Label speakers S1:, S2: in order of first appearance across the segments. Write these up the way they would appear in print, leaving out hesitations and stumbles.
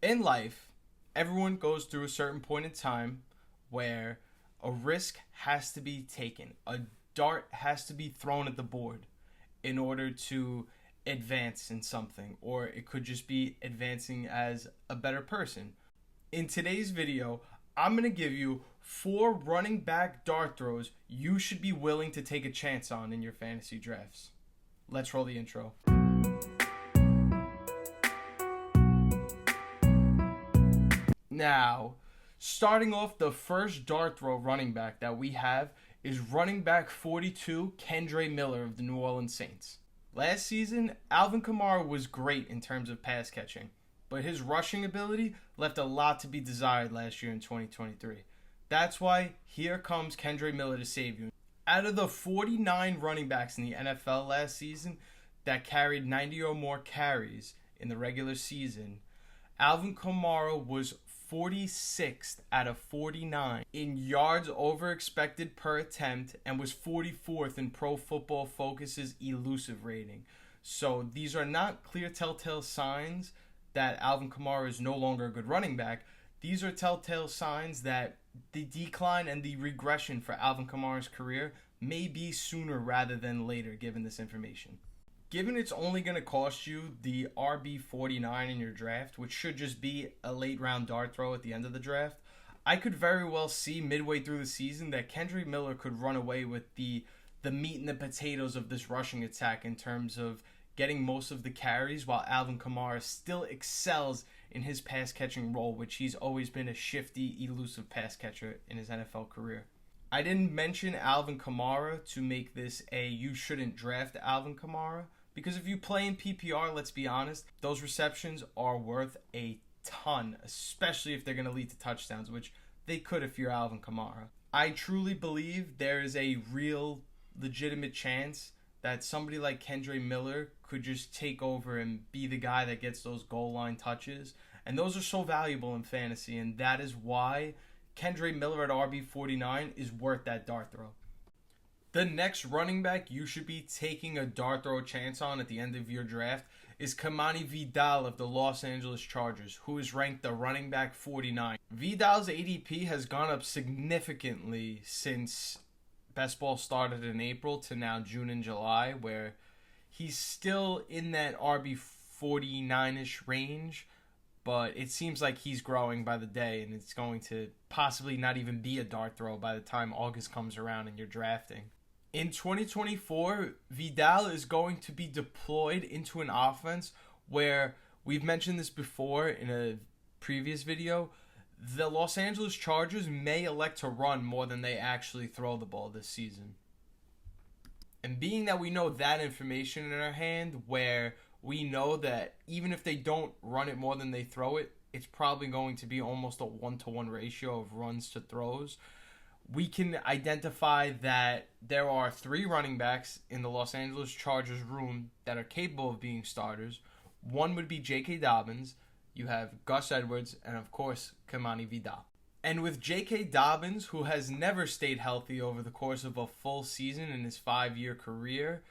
S1: In life, everyone goes through a certain point in time where a risk has to be taken. A dart has to be thrown at the board in order to advance in something, or it could just be advancing as a better person. In today's video, I'm going to give you 4 running back dart throws you should be willing to take a chance on in your fantasy drafts. Let's roll the intro. Now, starting off, the first dart throw running back that we have is running back 42, Kendre Miller of the New Orleans Saints. Last season, Alvin Kamara was great in terms of pass catching, but his rushing ability left a lot to be desired last year in 2023. That's why here comes Kendre Miller to save you. Out of the 49 running backs in the NFL last season that carried 90 or more carries in the regular season, Alvin Kamara was 46th out of 49 in yards over expected per attempt and was 44th in Pro Football Focus's elusive rating. So these are not clear telltale signs that Alvin Kamara is no longer a good running back. These are telltale signs that the decline and the regression for Alvin Kamara's career may be sooner rather than later, given this information. Given it's only going to cost you the RB49 in your draft, which should just be a late round dart throw at the end of the draft, I could very well see midway through the season that Kendre Miller could run away with the meat and the potatoes of this rushing attack in terms of getting most of the carries, while Alvin Kamara still excels in his pass catching role, which he's always been a shifty, elusive pass catcher in his NFL career. I didn't mention Alvin Kamara to make this a you shouldn't draft Alvin Kamara, because if you play in PPR, let's be honest, those receptions are worth a ton, especially if they're going to lead to touchdowns, which they could if you're Alvin Kamara. I truly believe there is a real, legitimate chance that somebody like Kendre Miller could just take over and be the guy that gets those goal line touches. And those are so valuable in fantasy, and that is why Kendre Miller at RB49 is worth that dart throw. The next running back you should be taking a dart throw chance on at the end of your draft is Kimani Vidal of the Los Angeles Chargers, who is ranked the running back 49. Vidal's ADP has gone up significantly since best ball started in April to now June and July, where he's still in that RB49-ish range, but it seems like he's growing by the day, and it's going to possibly not even be a dart throw by the time August comes around and you're drafting. In 2024, Vidal is going to be deployed into an offense where, we've mentioned this before in a previous video, the Los Angeles Chargers may elect to run more than they actually throw the ball this season. And being that we know that information in our hand, where we know that even if they don't run it more than they throw it, it's probably going to be almost a 1-to-1 ratio of runs to throws, we can identify that there are 3 running backs in the Los Angeles Chargers room that are capable of being starters. One would be J.K. Dobbins. You have Gus Edwards, and of course, Kimani Vidal. And with J.K. Dobbins, who has never stayed healthy over the course of a full season in his 5-year career,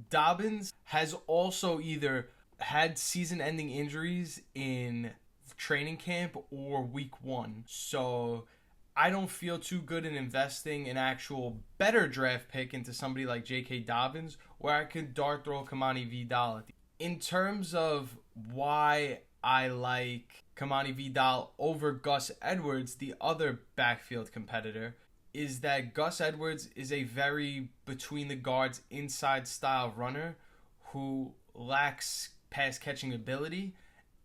S1: Dobbins has also either had season-ending injuries in training camp or week 1. So I don't feel too good in investing an actual better draft pick into somebody like J.K. Dobbins, where I could dart throw Kimani Vidal. In terms of why I like Kimani Vidal over Gus Edwards, the other backfield competitor, is that Gus Edwards is a very between-the-guards inside style runner who lacks pass-catching ability,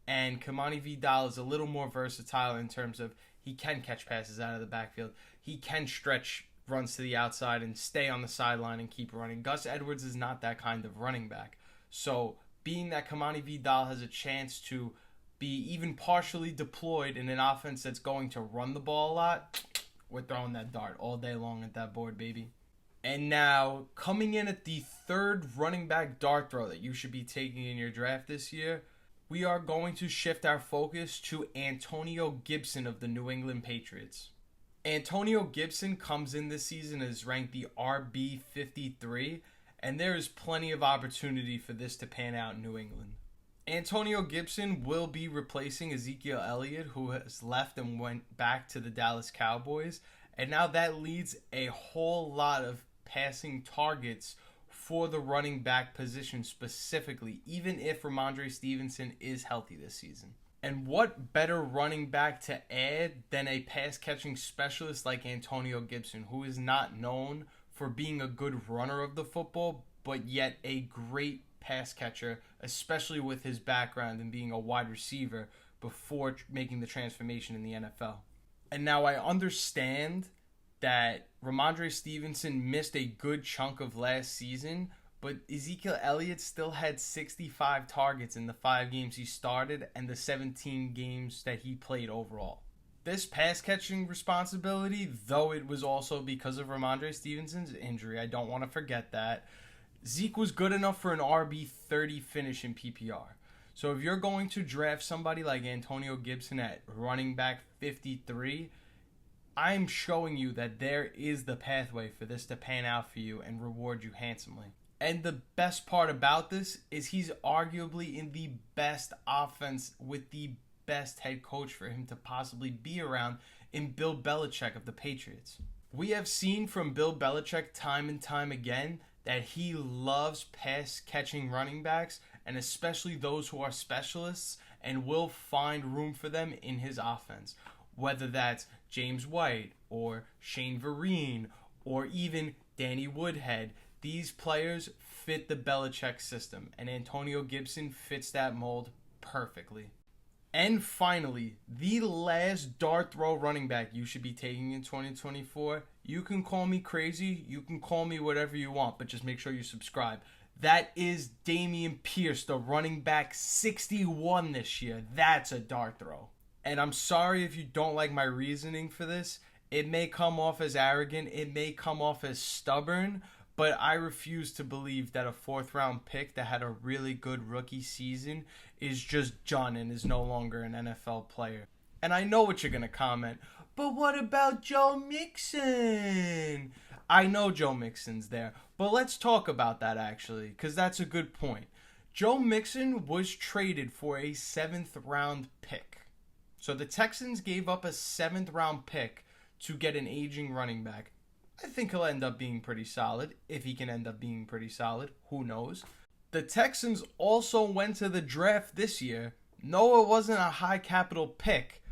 S1: and Kimani Vidal is a little more versatile in terms of he can catch passes out of the backfield. He can stretch runs to the outside and stay on the sideline and keep running. Gus Edwards is not that kind of running back. So being that Kimani Vidal has a chance to be even partially deployed in an offense that's going to run the ball a lot, we're throwing that dart all day long at that board, baby. And now, coming in at the 3rd running back dart throw that you should be taking in your draft this year, we are going to shift our focus to Antonio Gibson of the New England Patriots. Antonio Gibson comes in this season as ranked the RB53, and there is plenty of opportunity for this to pan out in New England. Antonio Gibson will be replacing Ezekiel Elliott, who has left and went back to the Dallas Cowboys. And now that leads a whole lot of passing targets for the running back position specifically, even if Ramondre Stevenson is healthy this season. And what better running back to add than a pass-catching specialist like Antonio Gibson, who is not known for being a good runner of the football, but yet a great pass catcher, especially with his background in being a wide receiver before making the transformation in the NFL. And now I understand that Ramondre Stevenson missed a good chunk of last season, but Ezekiel Elliott still had 65 targets in the 5 games he started and the 17 games that he played overall. This pass-catching responsibility, though it was also because of Ramondre Stevenson's injury, I don't want to forget that, Zeke was good enough for an RB 30 finish in PPR. So if you're going to draft somebody like Antonio Gibson at running back 53, I'm showing you that there is the pathway for this to pan out for you and reward you handsomely. And the best part about this is he's arguably in the best offense with the best head coach for him to possibly be around in Bill Belichick of the Patriots. We have seen from Bill Belichick time and time again that he loves pass-catching running backs, and especially those who are specialists, and will find room for them in his offense. Whether that's James White or Shane Vereen or even Danny Woodhead, these players fit the Belichick system, and Antonio Gibson fits that mold perfectly. And finally, the last dart throw running back you should be taking in 2024. You can call me crazy, you can call me whatever you want, but just make sure you subscribe. That is Dameon Pierce, the running back 61 this year. That's a dart throw. And I'm sorry if you don't like my reasoning for this. It may come off as arrogant, it may come off as stubborn, but I refuse to believe that a 4th round pick that had a really good rookie season is just done and is no longer an NFL player. And I know what you're going to comment, but what about Joe Mixon? I know Joe Mixon's there, but let's talk about that actually, because that's a good point. Joe Mixon was traded for a 7th round pick. So the Texans gave up a 7th round pick to get an aging running back. I think he'll end up being pretty solid. If he can end up being pretty solid, who knows? The Texans also went to the draft this year. No, it wasn't a high capital pick,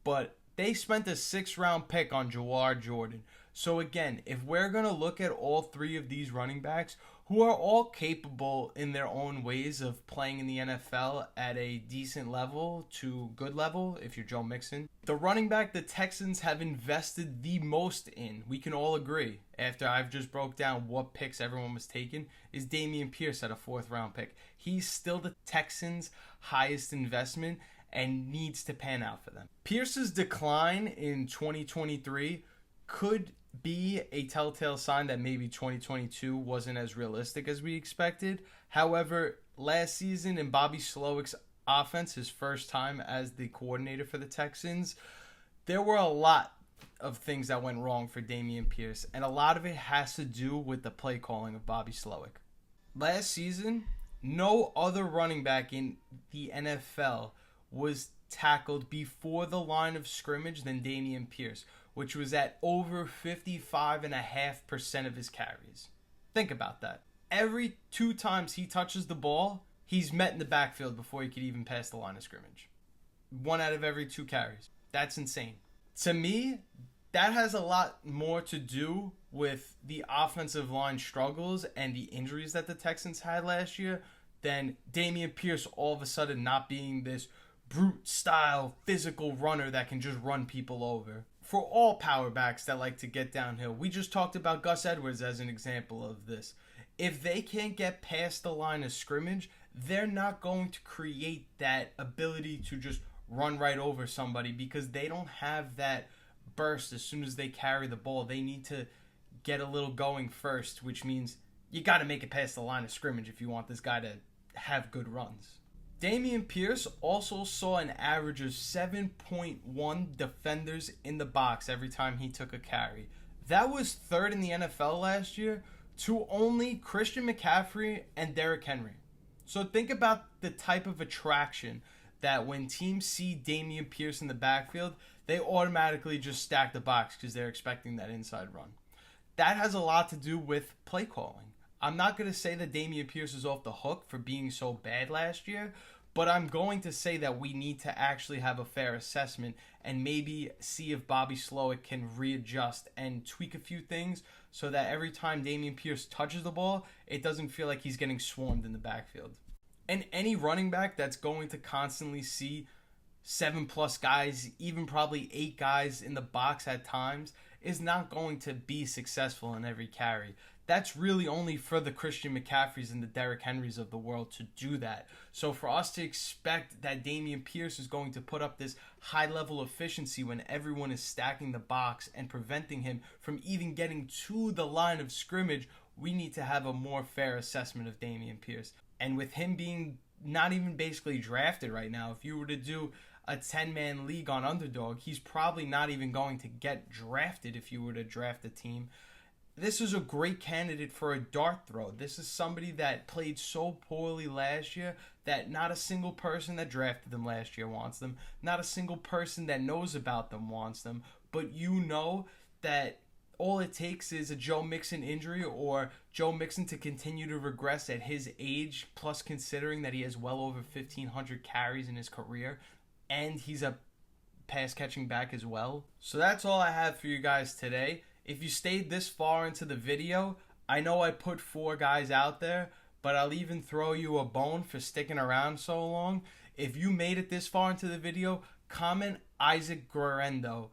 S1: but they spent a 6th round pick on Jawar Jordan. So again, if we're going to look at all 3 of these running backs, who are all capable in their own ways of playing in the NFL at a decent level to good level, if you're Joe Mixon, the running back the Texans have invested the most in, we can all agree, after I've just broke down what picks everyone was taking, is Dameon Pierce at a 4th round pick. He's still the Texans' highest investment and needs to pan out for them. Pierce's decline in 2023 could be a telltale sign that maybe 2022 wasn't as realistic as we expected. However, last season in Bobby Slowick's offense, his first time as the coordinator for the Texans, there were a lot of things that went wrong for Dameon Pierce, and a lot of it has to do with the play calling of Bobby Slowick. Last season, no other running back in the NFL was tackled before the line of scrimmage than Dameon Pierce, which was at over 55.5% of his carries. Think about that. Every 2 times he touches the ball, he's met in the backfield before he could even pass the line of scrimmage. 1 out of every 2 carries. That's insane. To me, that has a lot more to do with the offensive line struggles and the injuries that the Texans had last year than Dameon Pierce all of a sudden not being this brute style physical runner that can just run people over. For all power backs that like to get downhill, we just talked about Gus Edwards as an example of this. If they can't get past the line of scrimmage, they're not going to create that ability to just run right over somebody because they don't have that burst as soon as they carry the ball. They need to get a little going first, which means you got to make it past the line of scrimmage if you want this guy to have good runs. Dameon Pierce also saw an average of 7.1 defenders in the box every time he took a carry. That was 3rd in the NFL last year to only Christian McCaffrey and Derrick Henry. So think about the type of attraction that when teams see Dameon Pierce in the backfield, they automatically just stack the box because they're expecting that inside run. That has a lot to do with play calling. I'm not going to say that Dameon Pierce is off the hook for being so bad last year, but I'm going to say that we need to actually have a fair assessment and maybe see if Bobby Slowick can readjust and tweak a few things so that every time Dameon Pierce touches the ball, it doesn't feel like he's getting swarmed in the backfield. And any running back that's going to constantly see 7+ guys, even probably 8 guys in the box at times, is not going to be successful in every carry. That's really only for the Christian McCaffreys and the Derrick Henrys of the world to do that. So for us to expect that Dameon Pierce is going to put up this high level efficiency when everyone is stacking the box and preventing him from even getting to the line of scrimmage, we need to have a more fair assessment of Dameon Pierce. And with him being not even basically drafted right now, if you were to do a 10-man league on Underdog, he's probably not even going to get drafted if you were to draft a team. This is a great candidate for a dart throw. This is somebody that played so poorly last year that not a single person that drafted them last year wants them. Not a single person that knows about them wants them. But you know that all it takes is a Joe Mixon injury or Joe Mixon to continue to regress at his age, plus considering that he has well over 1,500 carries in his career, and he's a pass-catching back as well. So that's all I have for you guys today. If you stayed this far into the video, I know I put 4 guys out there, but I'll even throw you a bone for sticking around so long. If you made it this far into the video, comment Isaac Guerrero.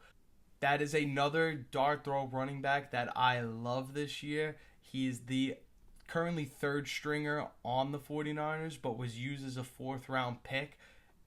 S1: That is another dart throw running back that I love this year. He is the currently 3rd stringer on the 49ers, but was used as a 4th round pick.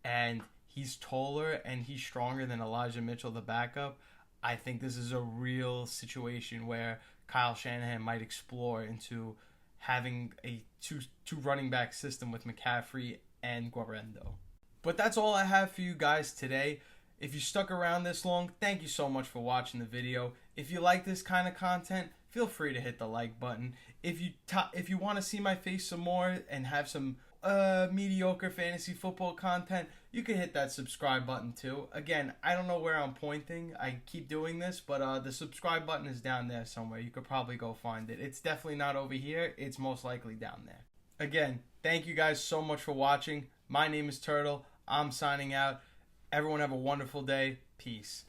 S1: And he's taller and he's stronger than Elijah Mitchell, the backup. I think this is a real situation where Kyle Shanahan might explore into having a two running back system with McCaffrey and Guerrero. But that's all I have for you guys today. If you stuck around this long, thank you so much for watching the video. If you like this kind of content, feel free to hit the like button. If you want to see my face some more and have some mediocre fantasy football content, you can hit that subscribe button too. Again, I don't know where I'm pointing. I keep doing this, but the subscribe button is down there somewhere. You could probably go find it. It's definitely not over here. It's most likely down there. Again, thank you guys so much for watching. My name is Turtle. I'm signing out. Everyone have a wonderful day. Peace.